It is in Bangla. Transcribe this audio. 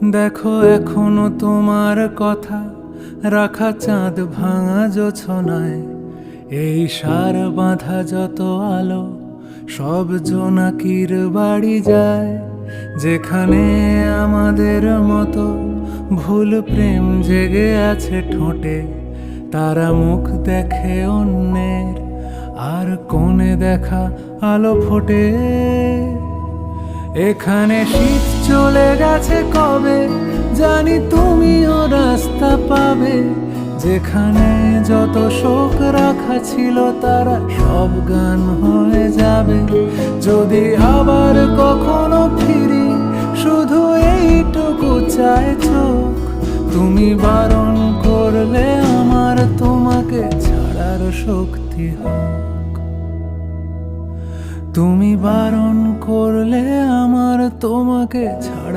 দেখো এখনো তোমার কথা রাখা চাঁদ ভাঙা জোছনায়, এই সার বাঁধা যত আলো সব জোনাকির বাড়ি যায়। যেখানে আমাদের মতো ভুল প্রেম জেগে আছে ঠোঁটে, তারা মুখ দেখে অন্যের আর কোণে দেখা আলো ফোটে। এখানে শীত চলে গেছে কবে, জানি তুমিও রাস্তা পাবে। যেখানে যত শোক রাখা ছিল তারা সব গান হয়ে যাবে। যদি আবার কখনো ফিরি শুধু এইটুকু চায় চোখ, তুমি বারণ করলে আমার তোমাকে ছাড়ার শক্তি হোক। তুমি বারণ করলে আমার তোমাকে ছাড়া